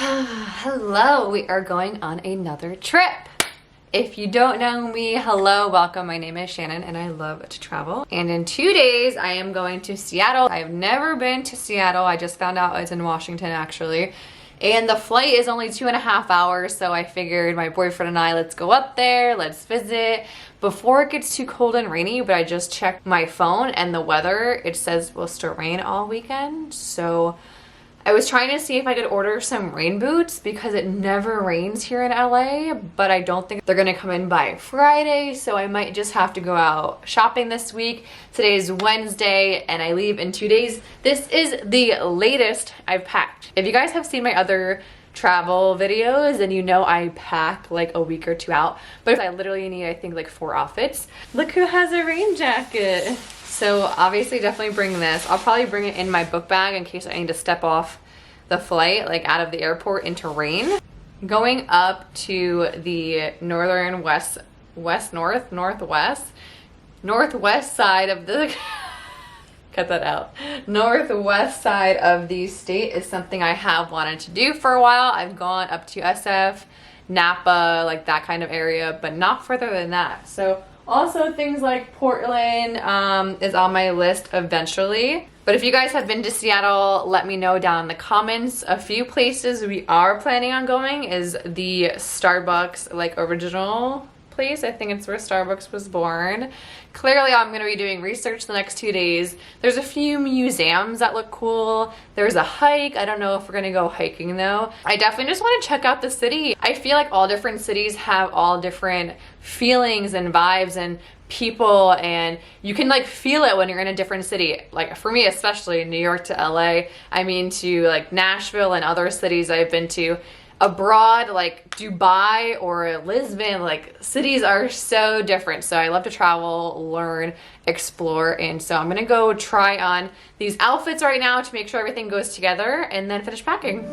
Hello, we are going on another trip. If you don't know me, hello, welcome. My name is Shannon and I love to travel. And in 2 days, I am going to Seattle. I've never been to Seattle. I just found out it's in Washington actually. And the flight is only 2.5 hours, so I figured my boyfriend and I, let's go up there, let's visit before it gets too cold and rainy. But I just checked my phone and the weather, it says will still rain all weekend. So I was trying to see if I could order some rain boots because it never rains here in LA, but I don't think they're gonna come in by Friday, so I might just have to go out shopping this week. Today is Wednesday and I leave in 2 days. This is the latest I've packed. If you guys have seen my other travel videos, and you know I pack like a week or two out, but I literally need, I think, like 4 outfits. Look who has a rain jacket. So obviously definitely bring this. I'll probably bring it in my book bag in case I need to step off the flight, like out of the airport into rain. Going up to the northwest side of the cut that out. Northwest side of the state is something I have wanted to do for a while. I've gone up to SF, Napa, like that kind of area, but not further than that. So also things like Portland is on my list eventually. But if you guys have been to Seattle, let me know down in the comments. A few places we are planning on going is the Starbucks like original place. I think it's where Starbucks was born. Clearly I'm going to be doing research the next 2 days. There's a few museums that look cool. There's a hike. I don't know if we're going to go hiking though. I definitely just want to check out the city. I feel like all different cities have all different feelings and vibes and people, and you can like feel it when you're in a different city. Like for me, especially New York to LA, I mean to like Nashville and other cities I've been to. Abroad, like Dubai or Lisbon, like cities are so different. So I love to travel, learn, explore, and so I'm gonna go try on these outfits right now to make sure everything goes together and then finish packing.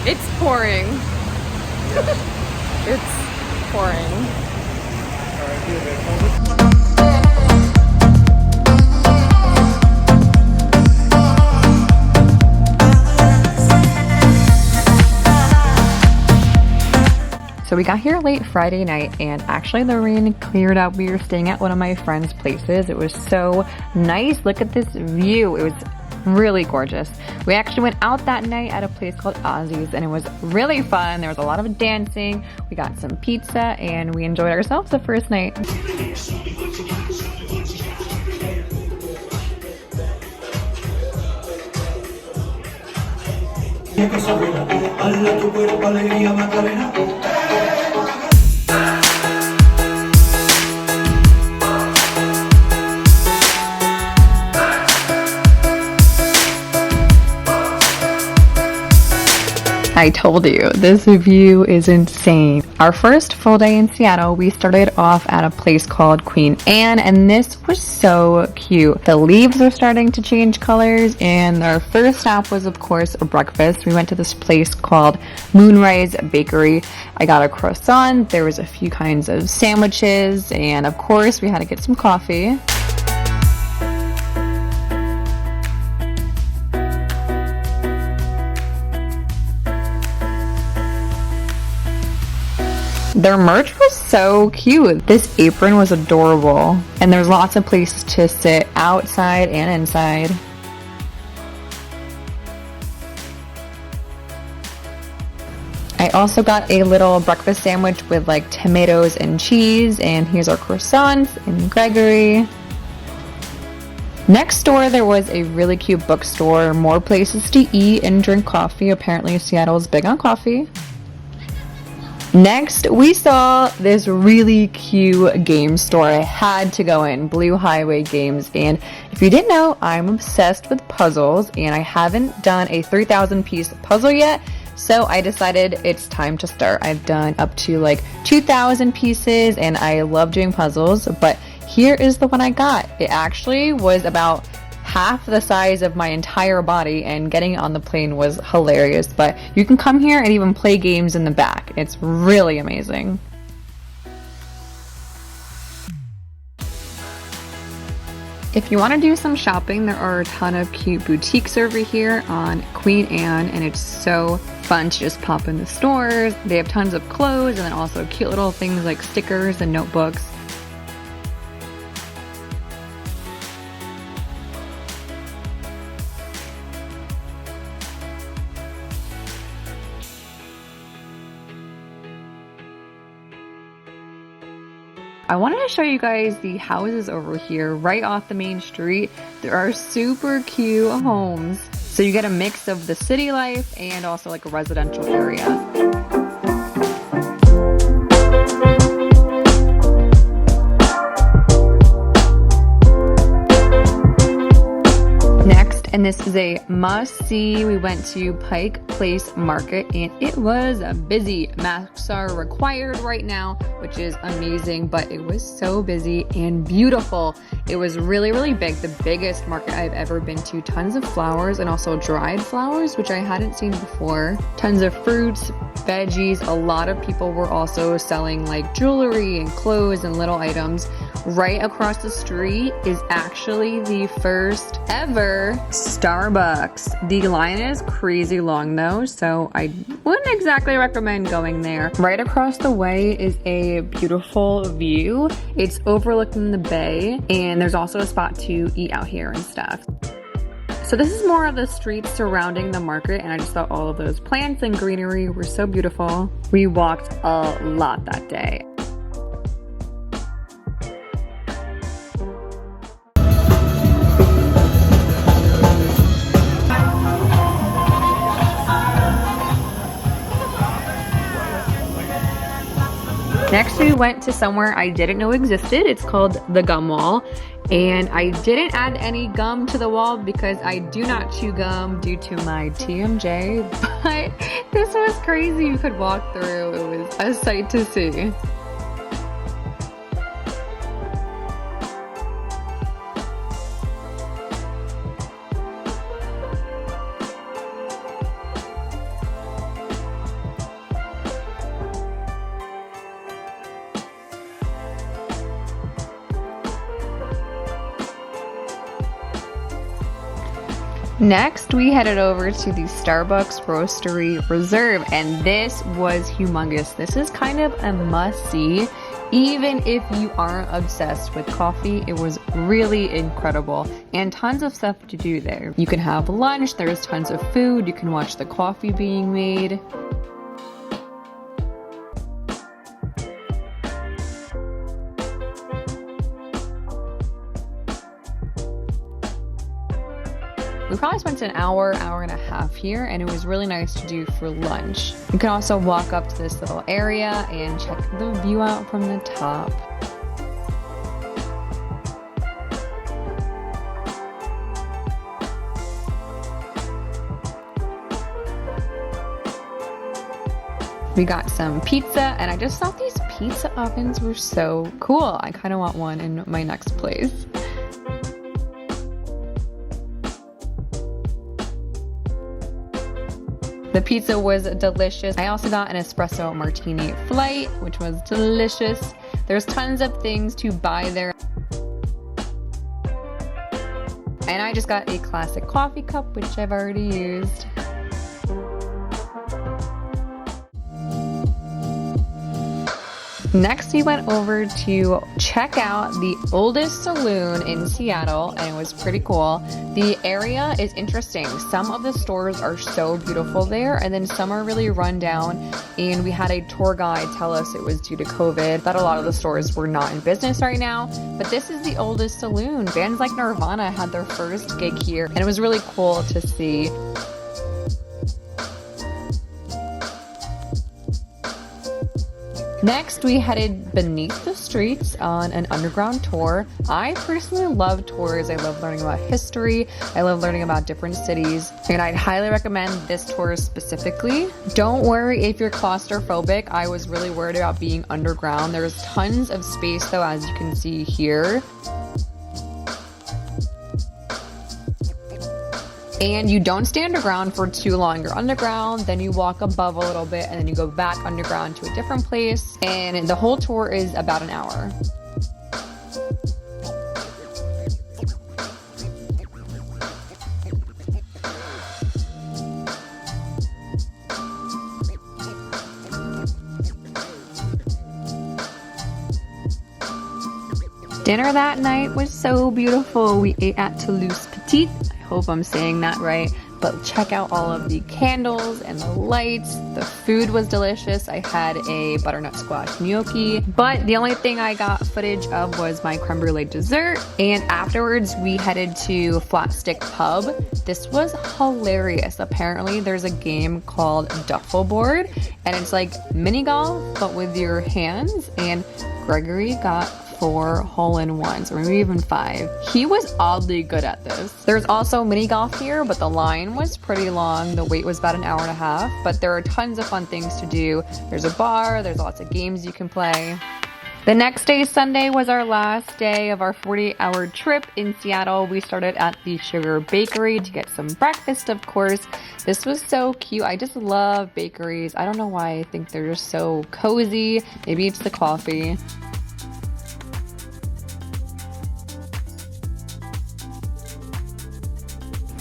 It's pouring. So we got here late Friday night and actually the rain cleared up. We were staying at one of my friend's places. It was so nice. Look at this view. It was really gorgeous. We actually went out that night at a place called Ozzy's and it was really fun. There was a lot of dancing. We got some pizza and we enjoyed ourselves the first night. I told you, this view is insane. Our first full day in Seattle, we started off at a place called Queen Anne, and this was so cute. The leaves are starting to change colors, and our first stop was, of course, a breakfast. We went to this place called Moonrise Bakery. I got a croissant, there was a few kinds of sandwiches, and of course, we had to get some coffee. Their merch was so cute. This apron was adorable, and there's lots of places to sit outside and inside. I also got a little breakfast sandwich with like tomatoes and cheese, and here's our croissants and Gregory. Next door there was a really cute bookstore, more places to eat and drink coffee. Apparently Seattle's big on coffee. Next we saw this really cute game store. I had to go in, Blue Highway Games, and if you didn't know, I'm obsessed with puzzles and I haven't done a 3,000 piece puzzle yet. So I decided it's time to start. I've done up to like 2,000 pieces and I love doing puzzles, but here is the one I got. It actually was about half the size of my entire body and getting on the plane was hilarious, but you can come here and even play games in the back. It's really amazing. If you want to do some shopping, there are a ton of cute boutiques over here on Queen Anne, and it's so fun to just pop in the stores. They have tons of clothes and then also cute little things like stickers and notebooks. I wanted to show you guys the houses over here right off the main street. There are super cute homes. So you get a mix of the city life and also like a residential area. And this is a must-see. We went to Pike Place Market and it was busy. Masks are required right now, which is amazing, but it was so busy and beautiful. It was really, really big. The biggest market I've ever been to. Tons of flowers and also dried flowers, which I hadn't seen before. Tons of fruits, veggies. A lot of people were also selling like jewelry and clothes and little items. Right across the street is actually the first ever Starbucks. The line is crazy long though, so I wouldn't exactly recommend going there. Right across the way is a beautiful view. It's overlooking the bay, and there's also a spot to eat out here and stuff. So this is more of the streets surrounding the market, and I just thought all of those plants and greenery were so beautiful. We walked a lot that day. Next we went to somewhere I didn't know existed. It's called the Gum Wall, and I didn't add any gum to the wall because I do not chew gum due to my TMJ, but this was crazy. You could walk through. It was a sight to see. Next, we headed over to the Starbucks Roastery Reserve, and this was humongous. This is kind of a must-see. Even if you aren't obsessed with coffee, it was really incredible, and tons of stuff to do there. You can have lunch, there's tons of food, you can watch the coffee being made. We probably spent an hour and a half here, and it was really nice to do for lunch. You can also walk up to this little area and check the view out from the top. We got some pizza, and I just thought these pizza ovens were so cool. I kind of want one in my next place. The pizza was delicious. I also got an espresso martini flight, which was delicious. There's tons of things to buy there. And I just got a classic coffee cup, which I've already used. Next, we went over to check out the oldest saloon in Seattle, and it was pretty cool. The area is interesting. Some of the stores are so beautiful there, and then some are really run down, and we had a tour guide tell us it was due to COVID, that a lot of the stores were not in business right now. But this is the oldest saloon. Bands like Nirvana had their first gig here, and it was really cool to see. Next, we headed beneath the streets on an underground tour. I personally love tours. I love learning about history. I love learning about different cities, and I'd highly recommend this tour specifically. Don't worry if you're claustrophobic. I was really worried about being underground. There's tons of space though, as you can see here. And you don't stay underground for too long. You're underground, then you walk above a little bit, and then you go back underground to a different place. And the whole tour is about an hour. Dinner that night was so beautiful. We ate at Toulouse Petite. Hope I'm saying that right, but check out all of the candles and the lights. The food was delicious. I had a butternut squash gnocchi, but the only thing I got footage of was my creme brulee dessert. And afterwards we headed to Flat Stick Pub. This was hilarious. Apparently there's a game called Duffel Board, and it's like mini golf but with your hands, and Gregory got 4 hole-in-ones, or maybe even 5. He was oddly good at this. There's also mini golf here, but the line was pretty long. The wait was about an hour and a half, but there are tons of fun things to do. There's a bar, there's lots of games you can play. The next day, Sunday, was our last day of our 48-hour trip in Seattle. We started at the Chihuly Bakery to get some breakfast, of course. This was so cute. I just love bakeries. I don't know why. I think they're just so cozy. Maybe it's the coffee.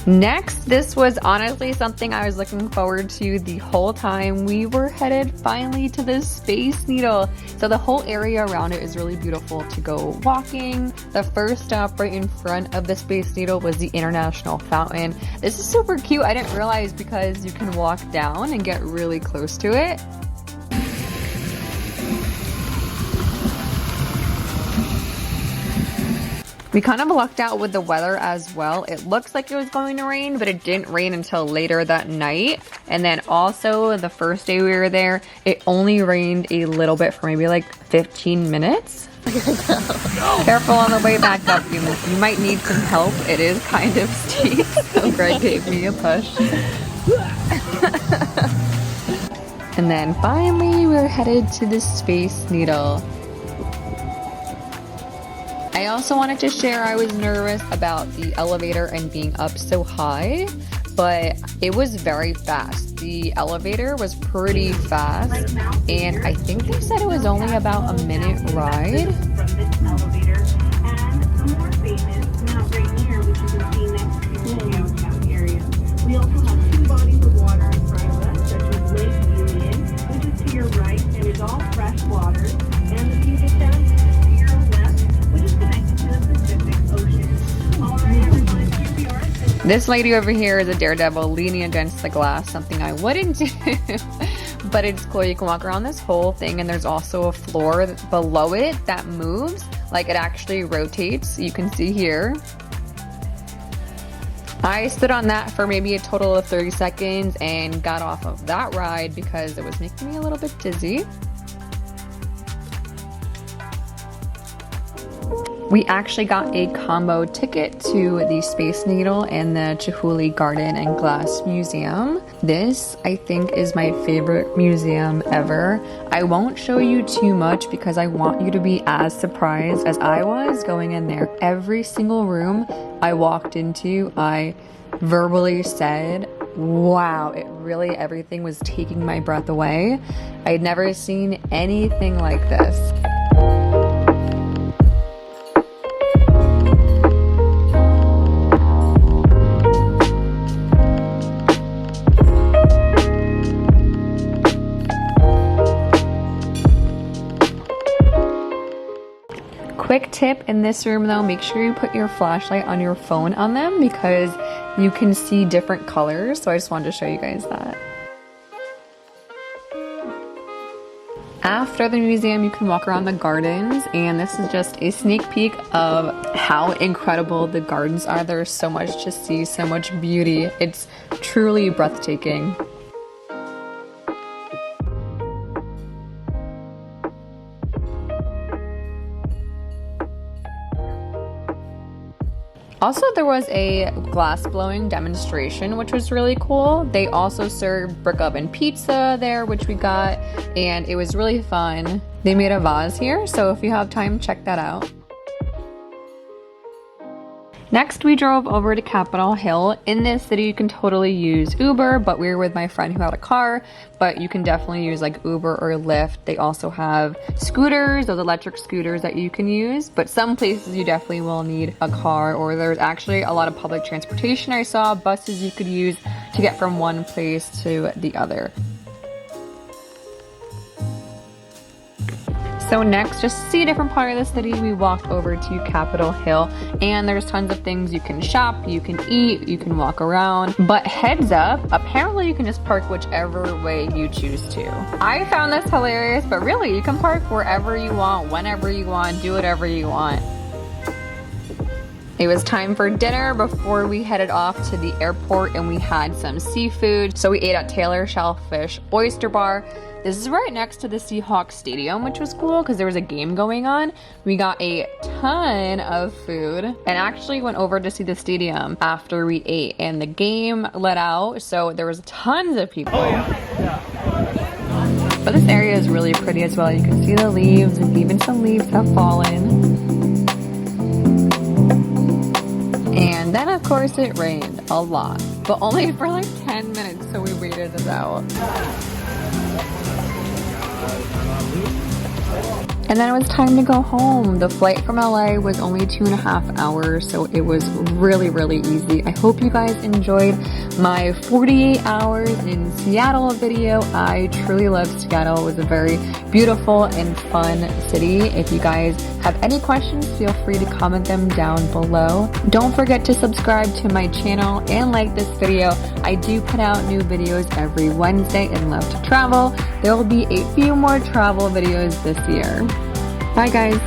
Next, this was honestly something I was looking forward to the whole time. We were headed finally to the Space Needle. So the whole area around it is really beautiful to go walking. The first stop right in front of the Space Needle was the International Fountain. This is super cute. I didn't realize because you can walk down and get really close to it. We kind of lucked out with the weather as well. It looks like it was going to rain, but it didn't rain until later that night. And then also the first day we were there, it only rained a little bit for maybe like 15 minutes. Careful on the way back up. You might need some help. It is kind of steep. So Greg gave me a push. And then finally we're headed to the Space Needle. I also wanted to share I was nervous about the elevator and being up so high, but it was very fast. The elevator was pretty fast, and I think they said it was only about a minute ride. From this elevator, and more famous, not right here, which you can see next to the downtown area. We also have 2 bodies of water in front of us, such as Lake Union, which is to your right and is all fresh water, and the Puget Sound, which is to your left, which is connected to the Pacific Ocean. All right, everyone, here we are. This lady over here is a daredevil leaning against the glass, something I wouldn't do. But it's cool. You can walk around this whole thing, and there's also a floor below it that moves. Like, it actually rotates. You can see here. I stood on that for maybe a total of 30 seconds and got off of that ride because it was making me a little bit dizzy. We actually got a combo ticket to the Space Needle and the Chihuly Garden and Glass Museum. This, I think, is my favorite museum ever. I won't show you too much because I want you to be as surprised as I was going in there. Every single room I walked into, I verbally said, wow, it really, everything was taking my breath away. I had never seen anything like this. Quick tip in this room though, make sure you put your flashlight on your phone on them because you can see different colors. So I just wanted to show you guys that. After the museum, you can walk around the gardens, and this is just a sneak peek of how incredible the gardens are. There's so much to see, so much beauty. It's truly breathtaking. Also, there was a glass blowing demonstration, which was really cool. They also served brick oven pizza there, which we got, and it was really fun. They made a vase here, so if you have time, check that out. Next, we drove over to Capitol Hill. In this city, you can totally use Uber, but we were with my friend who had a car, but you can definitely use like Uber or Lyft. They also have scooters, those electric scooters that you can use, but some places you definitely will need a car, or there's actually a lot of public transportation I saw, buses you could use to get from one place to the other. So next, just to see a different part of the city, we walked over to Capitol Hill, and there's tons of things you can shop, you can eat, you can walk around, but heads up, apparently you can just park whichever way you choose to. I found this hilarious, but really you can park wherever you want, whenever you want, do whatever you want. It was time for dinner before we headed off to the airport, and we had some seafood. So we ate at Taylor Shellfish Oyster Bar. This is right next to the Seahawks Stadium, which was cool because there was a game going on. We got a ton of food and actually went over to see the stadium after we ate, and the game let out, so there was tons of people. Oh, yeah. But this area is really pretty as well. You can see the leaves, and even some leaves have fallen. And then of course it rained a lot, but only for like 10 minutes, so we waited it out. And then it was time to go home. The flight from LA was only 2.5 hours, so it was really, really easy. I hope you guys enjoyed my 48 hours in Seattle video. I truly love Seattle. It was a very beautiful and fun city. If you guys have any questions, feel free to comment them down below. Don't forget to subscribe to my channel and like this video. I do put out new videos every Wednesday and love to travel. There will be a few more travel videos this year. Bye guys.